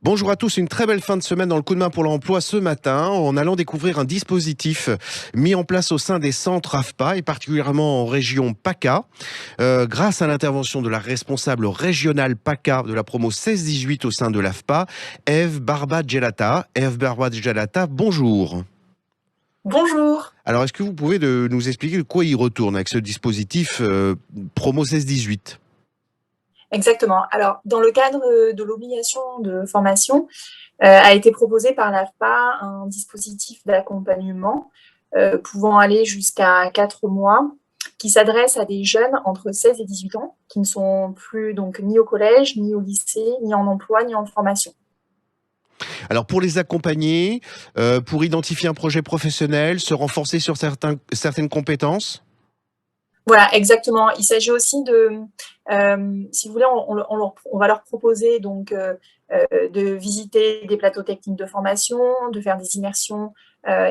Bonjour à tous, une très belle fin de semaine dans le coup de main pour l'emploi ce matin en allant découvrir un dispositif mis en place au sein des centres AFPA et particulièrement en région PACA. Grâce à l'intervention de la responsable régionale PACA de la promo 16-18 au sein de l'AFPA, Eve Barba-Gelata. Eve Barba-Gelata, bonjour. Bonjour. Alors, est-ce que vous pouvez nous expliquer de quoi il retourne avec ce dispositif promo 16-18 ? Exactement. Alors, dans le cadre de l'obligation de formation, a été proposé par l'AFPA un dispositif d'accompagnement pouvant aller jusqu'à 4 mois, qui s'adresse à des jeunes entre 16 et 18 ans, qui ne sont plus donc ni au collège, ni au lycée, ni en emploi, ni en formation. Alors pour les accompagner, pour identifier un projet professionnel, se renforcer sur certaines compétences. Voilà, exactement. Il s'agit aussi si vous voulez, on va leur proposer donc de visiter des plateaux techniques de formation, de faire des immersions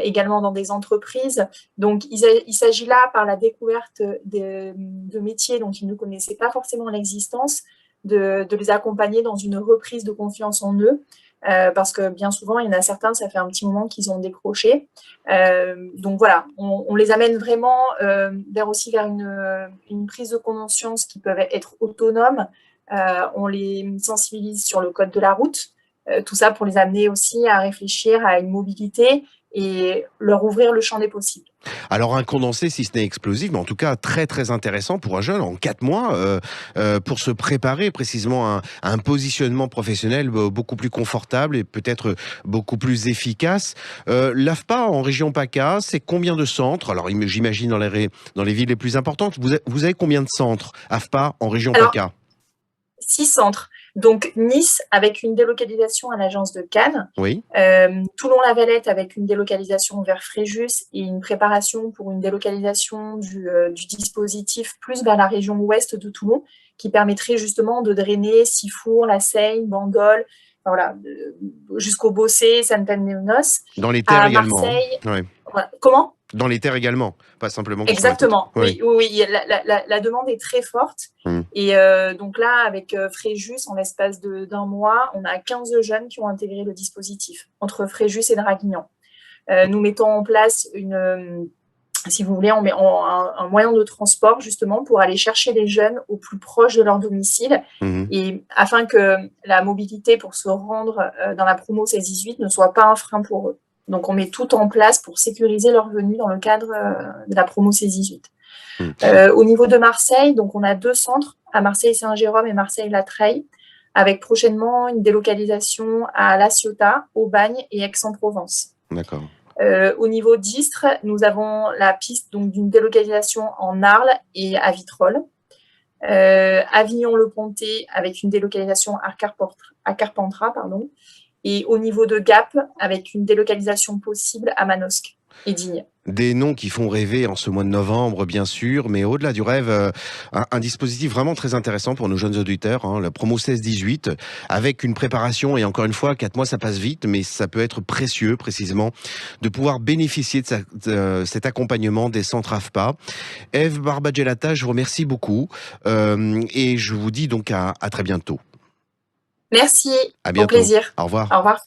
également dans des entreprises. Donc, il s'agit là, par la découverte de métiers dont ils ne connaissaient pas forcément l'existence, de les accompagner dans une reprise de confiance en eux. Parce que bien souvent, il y en a certains, ça fait un petit moment qu'ils ont décroché. Donc voilà, on les amène vraiment vers une prise de conscience qui peuvent être autonomes. On les sensibilise sur le code de la route. Tout ça pour les amener aussi à réfléchir à une mobilité et leur ouvrir le champ des possibles. Alors un condensé, si ce n'est explosif, mais en tout cas très très intéressant pour un jeune en 4 mois pour se préparer précisément à un positionnement professionnel beaucoup plus confortable et peut-être beaucoup plus efficace. L'AFPA en région PACA, c'est combien de centres? Alors j'imagine dans les villes les plus importantes. Vous avez combien de centres AFPA en région Alors, PACA? 6 centres. Donc Nice avec une délocalisation à l'agence de Cannes, Oui. Toulon-la-Valette avec une délocalisation vers Fréjus et une préparation pour une délocalisation du dispositif plus vers la région ouest de Toulon, qui permettrait justement de drainer Sifour, La Seyne, Bandol, voilà, jusqu'au Bossé, Sainte-Anne-les-Noces. Dans les terres À également, hein. Marseille, Ouais. voilà. Comment? Dans les terres également, pas simplement que sur la côte. Exactement, Oui. oui, oui, oui. La demande est très forte. Mmh. Et donc là, avec Fréjus, en l'espace d'un mois, on a 15 jeunes qui ont intégré le dispositif, entre Fréjus et Draguignan. Nous mettons en place si vous voulez, on met un moyen de transport justement pour aller chercher les jeunes au plus proche de leur domicile, Mmh. et afin que la mobilité pour se rendre dans la promo 16-18 ne soit pas un frein pour eux. Donc on met tout en place pour sécuriser leur venue dans le cadre de la promo 16-18. Mmh. Au niveau de Marseille, donc on a 2 centres, à Marseille-Saint-Jérôme et Marseille-la-Treille, avec prochainement une délocalisation à La Ciotat, Aubagne et Aix-en-Provence. D'accord. Au niveau d'Istres, nous avons la piste donc d'une délocalisation en Arles et à Vitrolles. Avignon-le-Pontet avec une délocalisation à Carpentras, pardon. Et au niveau de Gap, avec une délocalisation possible à Manosque et Digne. Des noms qui font rêver en ce mois de novembre, bien sûr, mais au-delà du rêve, un dispositif vraiment très intéressant pour nos jeunes auditeurs, hein, la promo 16-18, avec une préparation, et encore une fois, 4 mois, ça passe vite, mais ça peut être précieux, précisément, de pouvoir bénéficier de cet accompagnement des centres AFPA. Eve Barba-Gelata, je vous remercie beaucoup, et je vous dis donc à très bientôt. Merci, À au bientôt. plaisir. Au revoir. Au revoir.